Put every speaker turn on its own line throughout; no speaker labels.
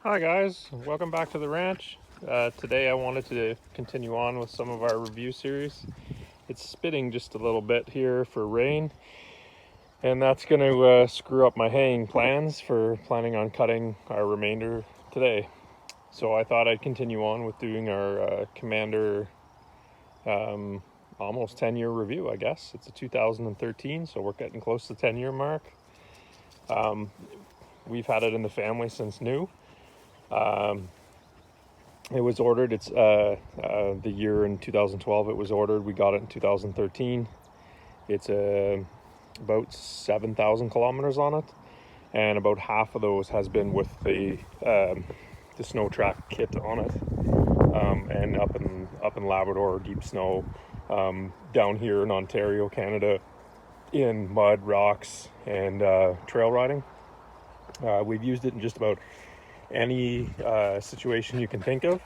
Hi guys, welcome back to the ranch. Today I wanted to continue on with some of our review series. It's spitting just a little bit here for rain, and that's going to screw up my haying plans for planning on cutting our remainder today. So I thought I'd continue on with doing our Commander almost 10-year review, I guess. It's a 2013, so we're getting close to the 10-year mark. We've had it in the family since new. It was ordered, it's the year in 2012 it was ordered. We got it in 2013. It's about 7,000 kilometers on it, and about half of those has been with the snow track kit on it, and up in Labrador, deep snow, down here in Ontario, Canada, in mud, rocks, and trail riding. We've used it in just about any situation you can think of,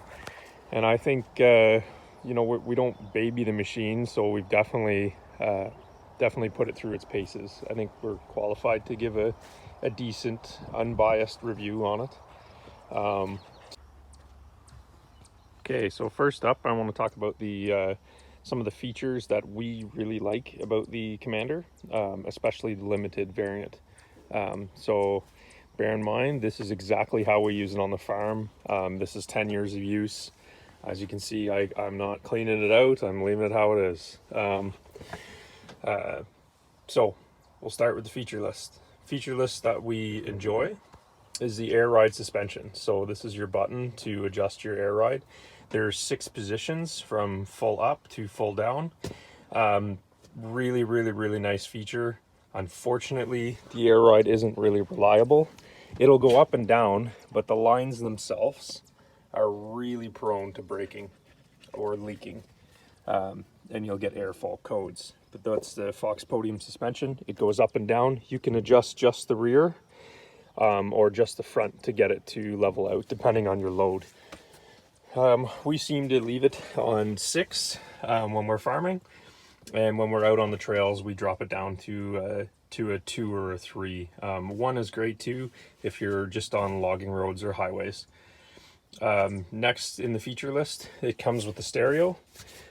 and I think we don't baby the machine, so we've definitely put it through its paces. I think we're qualified to give a decent, unbiased review on it. Okay, so first up, I want to talk about the some of the features that we really like about the Commander, especially the limited variant. So bear in mind, this is exactly how we use it on the farm. This is 10 years of use. As you can see, I'm not cleaning it out. I'm leaving it how it is. So we'll start with the feature list. Feature list that we enjoy is the air ride suspension. So this is your button to adjust your air ride. There's 6 positions from full up to full down. Really nice feature. Unfortunately, the air ride isn't really reliable. It'll go up and down, but the lines themselves are really prone to breaking or leaking, and you'll get airfall codes. But that's the Fox Podium suspension. It goes up and down. You can adjust just the rear or just the front to get it to level out, depending on your load. We seem to leave it on 6 when we're farming, and when we're out on the trails, we drop it down to a 2 or a 3. 1 is great too if you're just on logging roads or highways. Next in the feature list, it comes with the stereo.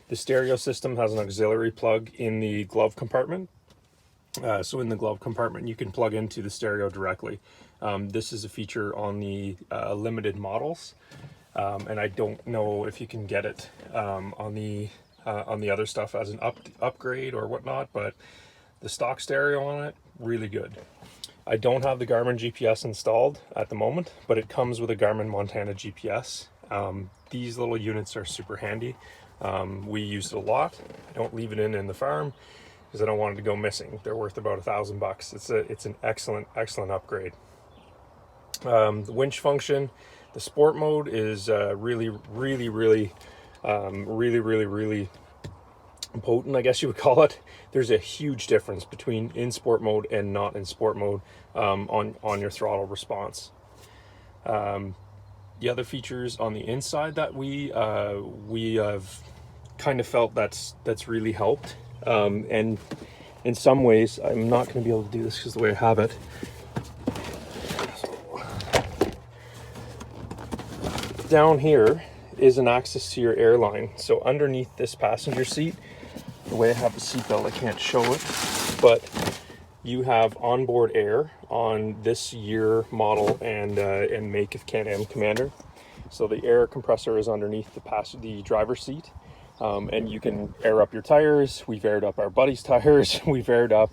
The stereo system has an auxiliary plug in the glove compartment. So in the glove compartment, you can plug into the stereo directly. This is a feature on the limited models, and I don't know if you can get it on the other stuff as an upgrade or whatnot, but the stock stereo on it, really good. I don't have the Garmin GPS installed at the moment, but it comes with a Garmin Montana GPS. These little units are super handy. We use it a lot. I don't leave it in the farm because I don't want it to go missing. They're worth about $1,000. It's an excellent upgrade. The winch function, the sport mode is really potent, I guess you would call it. There's a huge difference between in sport mode and not in sport mode on your throttle response. The other features on the inside that we have kind of felt that's really helped, and in some ways, I'm not going to be able to do this because the way I have it. Down here is an access to your airline. So underneath this passenger seat, the way I have the seatbelt, I can't show it, but you have onboard air on this year, model, and make of Can-Am Commander. So the air compressor is underneath the driver's seat, and you can air up your tires. We've aired up our buddy's tires. We've aired up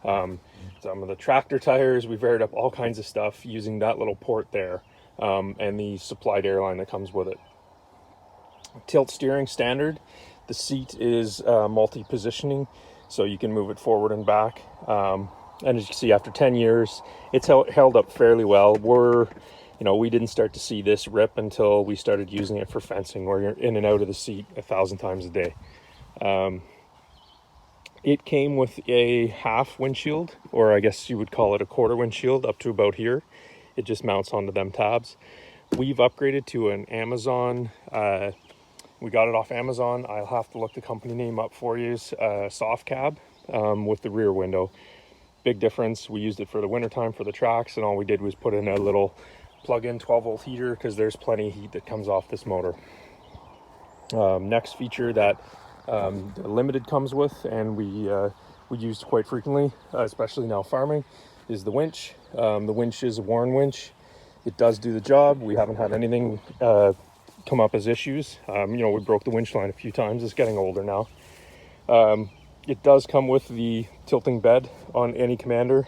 some of the tractor tires. We've aired up all kinds of stuff using that little port there, and the supplied airline that comes with it. Tilt steering standard. The seat is multi-positioning, so you can move it forward and back. And as you can see, after 10 years, it's held up fairly well. We didn't start to see this rip until we started using it for fencing, where you're in and out of the seat 1,000 times a day. It came with a half windshield, or I guess you would call it a quarter windshield, up to about here. It just mounts onto them tabs. We've upgraded to an Amazon. We got it off Amazon. I'll have to look the company name up for you. Soft cab with the rear window. Big difference. We used it for the wintertime for the tracks, and all we did was put in a little plug-in 12-volt heater because there's plenty of heat that comes off this motor. Next feature that the Limited comes with, and we used quite frequently, especially now farming, is the winch. The winch is a Warren winch. It does do the job. We haven't had anything come up as issues. We broke the winch line a few times. It's getting older now. It does come with the tilting bed on any Commander.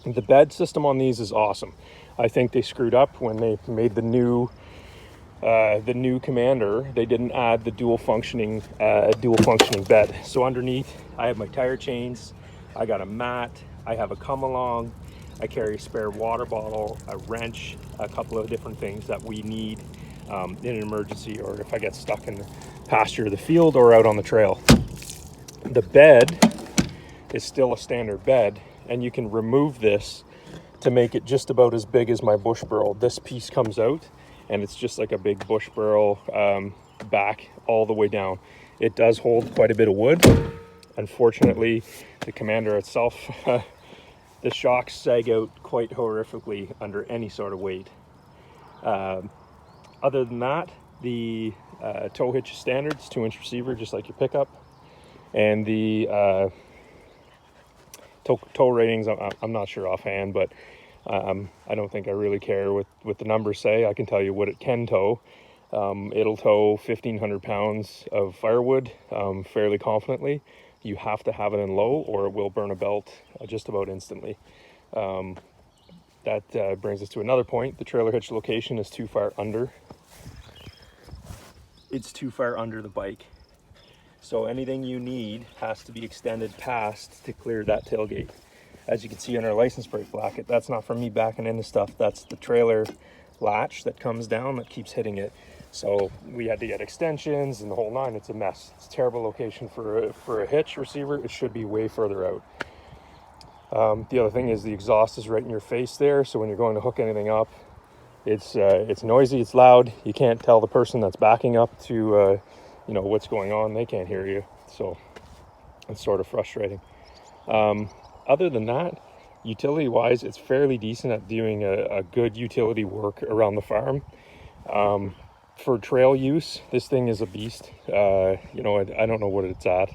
The bed system on these is awesome. I think they screwed up when they made the new Commander. They didn't add the dual functioning bed. So underneath, I have my tire chains. I got a mat. I have a come along. I carry a spare water bottle, a wrench, a couple of different things that we need in an emergency, or if I get stuck in the pasture of the field or out on the trail. The bed is still a standard bed, and you can remove this to make it just about as big as my bush burrow. This piece comes out, and it's just like a big bush burrow back all the way down. It does hold quite a bit of wood. Unfortunately, the Commander itself, the shocks sag out quite horrifically under any sort of weight. Other than that, the tow hitch is standard. It's 2-inch receiver, just like your pickup. And the tow ratings, I'm not sure offhand, but I don't think I really care what the numbers say. I can tell you what it can tow. It'll tow 1,500 pounds of firewood fairly confidently. You have to have it in low, or it will burn a belt just about instantly. That brings us to another point. The trailer hitch location is too far under. It's too far under the bike. So anything you need has to be extended past to clear that tailgate. As you can see on our license plate bracket, that's not from me backing into stuff. That's the trailer latch that comes down that keeps hitting it. So we had to get extensions and the whole nine. It's a mess. It's a terrible location for a hitch receiver. It should be way further out. The other thing is the exhaust is right in your face there. So when you're going to hook anything up, it's noisy, it's loud. You can't tell the person that's backing up to what's going on. They can't hear you. So it's sort of frustrating. Other than that, utility wise, it's fairly decent at doing a good utility work around the farm. For trail use, this thing is a beast. I don't know what it's at.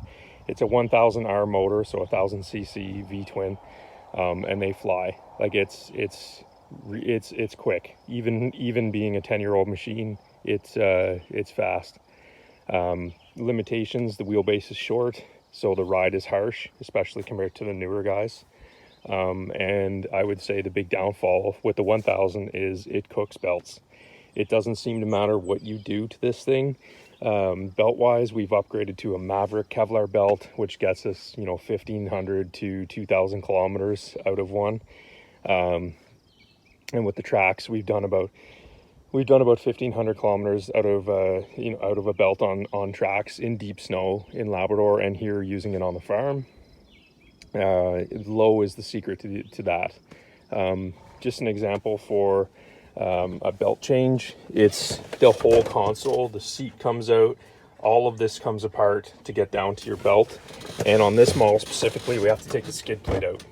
It's a 1000R motor, so 1000cc V-twin, and they fly. Like it's quick. Even being a 10-year-old machine, it's fast. Limitations: the wheelbase is short, so the ride is harsh, especially compared to the newer guys. And I would say the big downfall with the 1000 is it cooks belts. It doesn't seem to matter what you do to this thing. Belt wise, we've upgraded to a Maverick Kevlar belt, which gets us 1,500 to 2,000 kilometers out of one. And with the tracks, we've done about 1,500 kilometers out of a belt on tracks in deep snow in Labrador, and here using it on the farm. Low is the secret to that. Just an example for a belt change. It's the whole console. The seat comes out. All of this comes apart to get down to your belt. And on this model specifically, we have to take the skid plate out.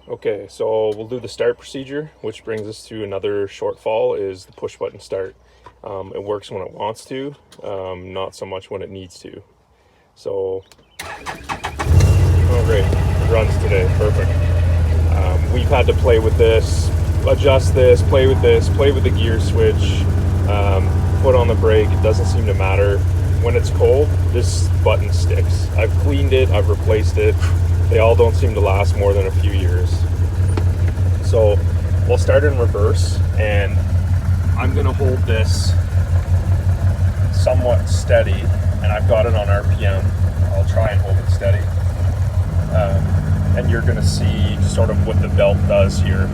Okay, so we'll do the start procedure, which brings us to another shortfall, is the push button start. It works when it wants to, not so much when it needs to. So, oh great, it runs today, perfect. We've had to play with this, adjust this, play with the gear switch, put on the brake. It doesn't seem to matter. When it's cold, this button sticks. I've cleaned it, I've replaced it. They all don't seem to last more than a few years. So we'll start in reverse, and I'm gonna hold this somewhat steady, and I've got it on RPM. I'll try and hold it steady. And you're gonna see sort of what the belt does here.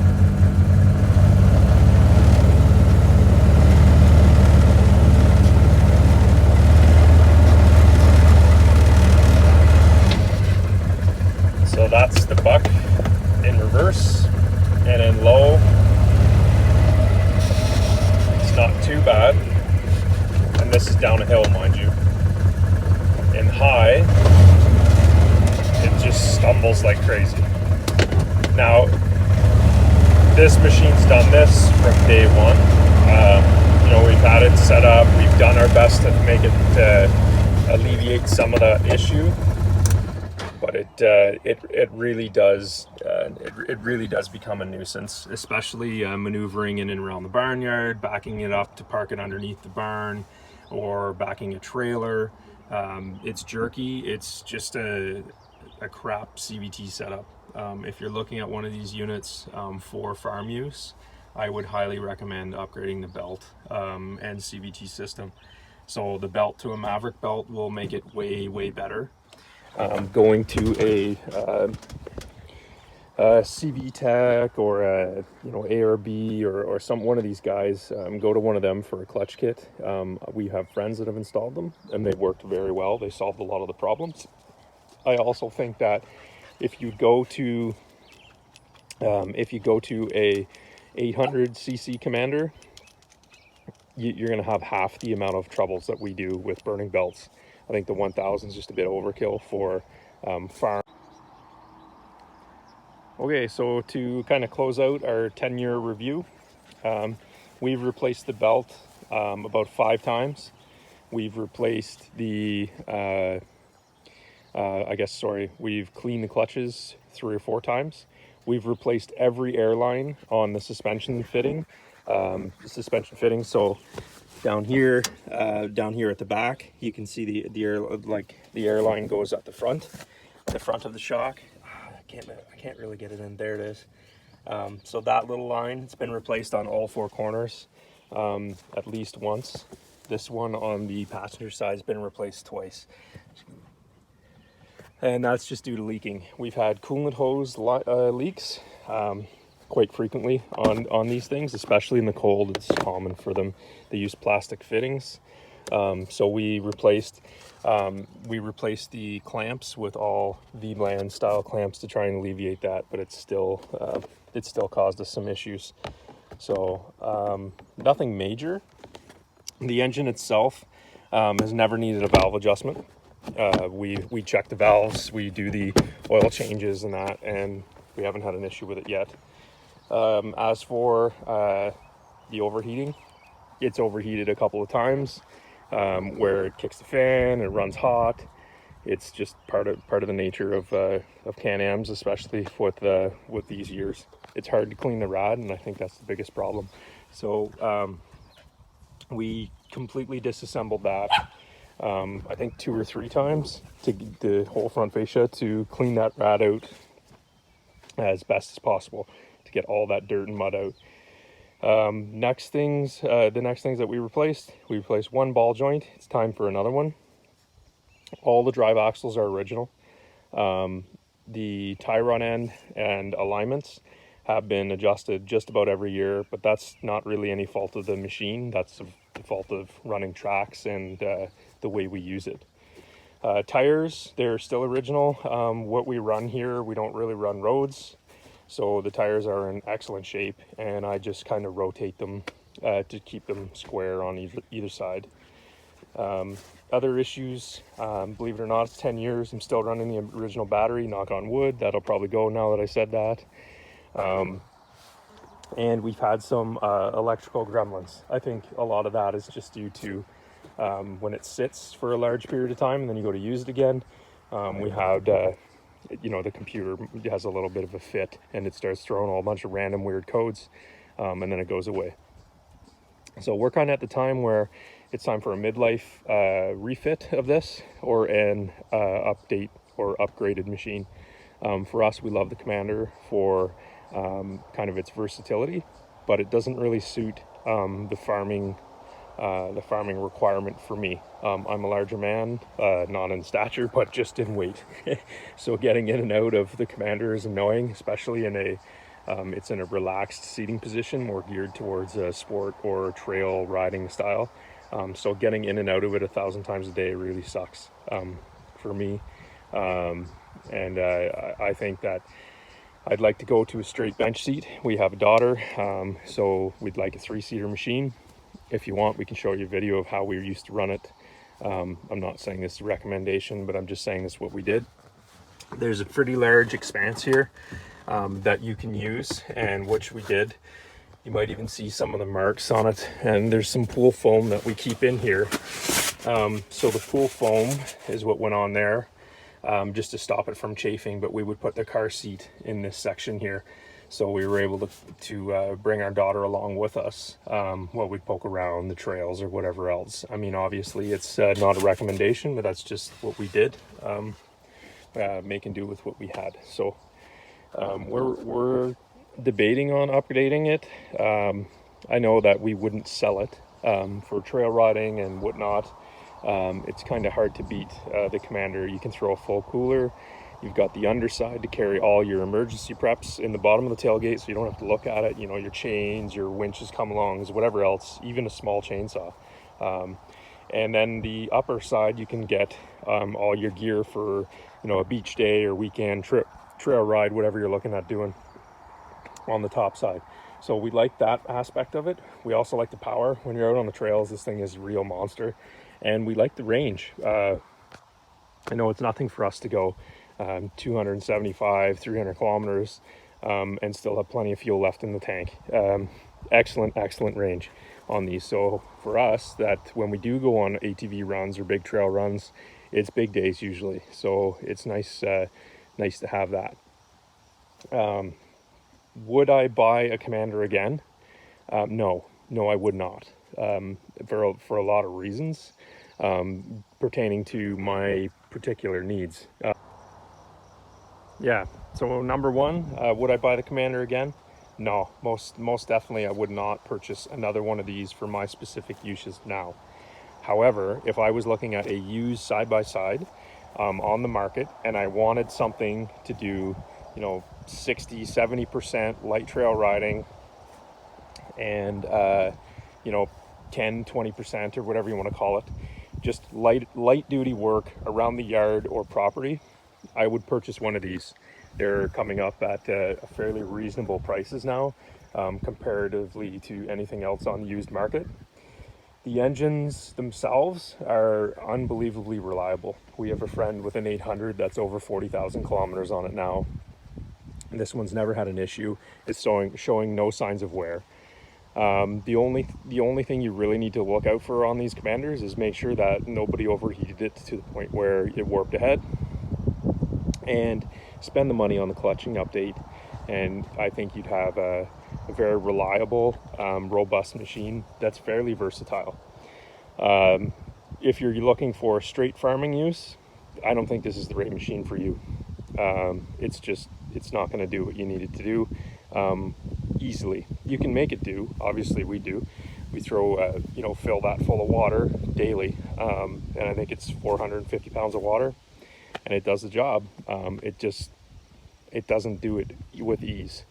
So that's the buck in reverse, and in low, it's not too bad. And this is down a hill, mind you. In high, it just fumbles like crazy. Now, this machine's done this from day one. You know, we've had it set up. We've done our best to make it alleviate some of that issue, but it really does become a nuisance, especially maneuvering in and around the barnyard, backing it up to park it underneath the barn, or backing a trailer. It's jerky. It's just a crap CVT setup. If you're looking at one of these units for farm use, I would highly recommend upgrading the belt and CVT system. So the belt to a Maverick belt will make it way better. Going to a CV Tech or a, you know, ARB or one of these guys, go to one of them for a clutch kit. We have friends that have installed them and they worked very well. They solved a lot of the problems. I also think that if you go to a 800cc Commander, you're going to have half the amount of troubles that we do with burning belts. I think the 1000 is just a bit overkill for farm. Okay, so to kind of close out our 10-year review, we've replaced the belt about 5 times. We've replaced the we've cleaned the clutches 3 or 4 times. We've replaced every airline on the suspension fitting. So down here at the back, you can see the airline goes at the front of the shock. I can't really get it in. There it is. So that little line, it's been replaced on all 4 corners at least once. This one on the passenger side has been replaced twice. And that's just due to leaking. We've had coolant hose leaks quite frequently on these things, especially in the cold. It's common for them. They use plastic fittings. So we replaced the clamps with all V-band style clamps to try and alleviate that, but it still caused us some issues. So nothing major. The engine itself has never needed a valve adjustment. We check the valves, we do the oil changes and that, and we haven't had an issue with it yet. As for the overheating, it's overheated a couple of times, where it kicks the fan, it runs hot. It's just part of the nature of Can-Ams, especially with these years. It's hard to clean the rad, and I think that's the biggest problem. So we completely disassembled that. I think 2 or 3 times to get the whole front fascia to clean that rad out as best as possible to get all that dirt and mud out. The next things that we replaced 1 ball joint. It's time for another one. All the drive axles are original. The tie run end and alignments have been adjusted just about every year, but that's not really any fault of the machine. That's the fault of running tracks and the way we use it. Tires, they're still original. What we run here, we don't really run roads, so the tires are in excellent shape, and I just kind of rotate them to keep them square on either side. Other issues, believe it or not, it's 10 years. I'm still running the original battery, knock on wood. That'll probably go now that I said that. And we've had some electrical gremlins. I think a lot of that is just due to when it sits for a large period of time and then you go to use it again. We had, the computer has a little bit of a fit and it starts throwing a whole bunch of random weird codes, and then it goes away. So we're kind of at the time where it's time for a midlife refit of this, or an update or upgraded machine. For us, we love the Commander for kind of its versatility, but it doesn't really suit the farming requirement for me. I'm a larger man, not in stature, but just in weight. So getting in and out of the Commander is annoying, especially it's in a relaxed seating position, more geared towards a sport or trail riding style. So getting in and out of it 1,000 times a day really sucks for me. And I think that I'd like to go to a straight bench seat. We have a daughter, so we'd like a 3-seater machine. If you want, we can show you a video of how we used to run it. I'm not saying this is a recommendation, but I'm just saying this is what we did. There's a pretty large expanse here that you can use, and which we did. You might even see some of the marks on it, and there's some pool foam that we keep in here. So the pool foam is what went on there, just to stop it from chafing, but we would put the car seat in this section here. So we were able to bring our daughter along with us while we poke around the trails or whatever else. I mean, obviously it's not a recommendation, but that's just what we did, make and do with what we had. So we're debating on upgrading it. I know that we wouldn't sell it for trail riding and whatnot. It's kind of hard to beat the Commander. You can throw a full cooler. You've got the underside to carry all your emergency preps in the bottom of the tailgate, so you don't have to look at it. You know, your chains, your winches come along, whatever else, even a small chainsaw. And then the upper side, you can get all your gear for, you know, a beach day or weekend trip, trail ride, whatever you're looking at doing on the top side. So we like that aspect of it. We also like the power. When you're out on the trails, this thing is a real monster. And we like the range. I know it's nothing for us to go 275, 300 kilometers and still have plenty of fuel left in the tank. Excellent range on these. So for us, that when we do go on ATV runs or big trail runs, it's big days usually. So it's nice to have that. Would I buy a Commander again? No, I would not. For a lot of reasons pertaining to my particular needs. Yeah, so number one, would I buy the Commander again? No, most definitely I would not purchase another one of these for my specific uses now. However, if I was looking at a used side-by-side on the market and I wanted something to do, you know, 60-70% light trail riding and you know, 10-20% or whatever you want to call it, just light duty work around the yard or property, I would purchase one of these. They're coming up at fairly reasonable prices now comparatively to anything else on the used market. The engines themselves are unbelievably reliable. We have a friend with an 800 that's over 40,000 kilometers on it now. This one's never had an issue. It's showing no signs of wear. The only thing you really need to look out for on these Commanders is make sure that nobody overheated it to the point where it warped ahead, and spend the money on the clutching update, and I think you'd have a very reliable, robust machine that's fairly versatile. If you're looking for straight farming use, I don't think this is the right machine for you. It's not going to do what you need it to do easily. You can make it do, obviously we do. We throw, you know, fill that full of water daily, and I think it's 450 pounds of water, and it does the job. It doesn't do it with ease.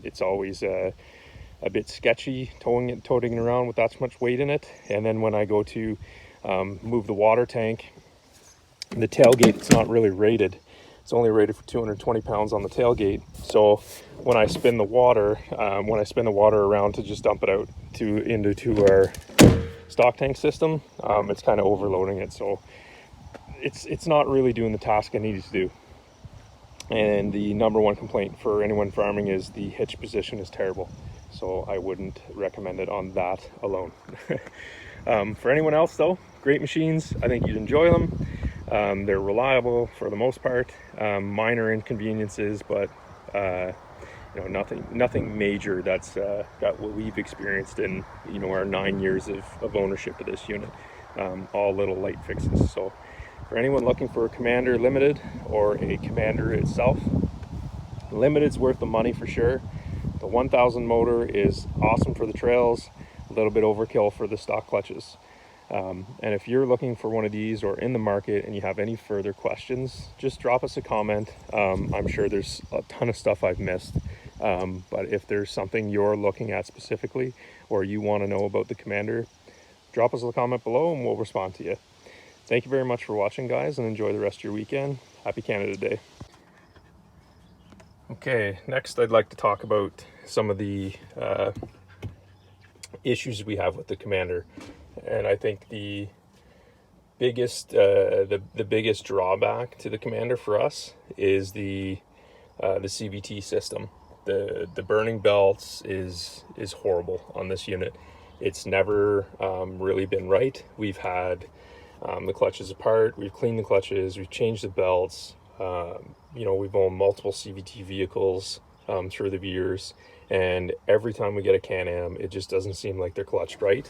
It's always a bit sketchy toting it around with that much weight in it. And then when I go to move the water tank, the tailgate, it's not really rated. It's only rated for 220 pounds on the tailgate. So when I spin the water around to just dump it out into our stock tank system, it's kind of overloading it. So it's not really doing the task I needed to do. And the number one complaint for anyone farming is the hitch position is terrible. So I wouldn't recommend it on that alone. For anyone else though, great machines. I think you'd enjoy them. They're reliable for the most part. Minor inconveniences, but you know, nothing major that's got what we've experienced in, you know, our 9 years of ownership of this unit. All little light fixes. So for anyone looking for a Commander Limited or a Commander itself, Limited's worth the money for sure. The 1000 motor is awesome for the trails, a little bit overkill for the stock clutches. And if you're looking for one of these or in the market and you have any further questions, just drop us a comment. I'm sure there's a ton of stuff I've missed, but if there's something you're looking at specifically or you want to know about the Commander, drop us a comment below and we'll respond to you. Thank you very much for watching, guys, and enjoy the rest of your weekend. Happy Canada Day. Okay, next I'd like to talk about some of the issues we have with the Commander. And I think the the biggest drawback to the Commander for us is the CVT system. The burning belts is horrible on this unit. It's never really been right. We've had the clutches apart, we've cleaned the clutches, we've changed the belts. You know, we've owned multiple CVT vehicles through the years, and every time we get a Can-Am, it just doesn't seem like they're clutched right.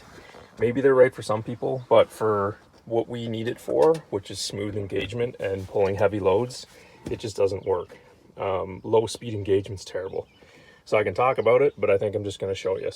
Maybe they're right for some people, but for what we need it for, which is smooth engagement and pulling heavy loads, it just doesn't work. Low speed engagement's terrible. So I can talk about it, but I think I'm just going to show you.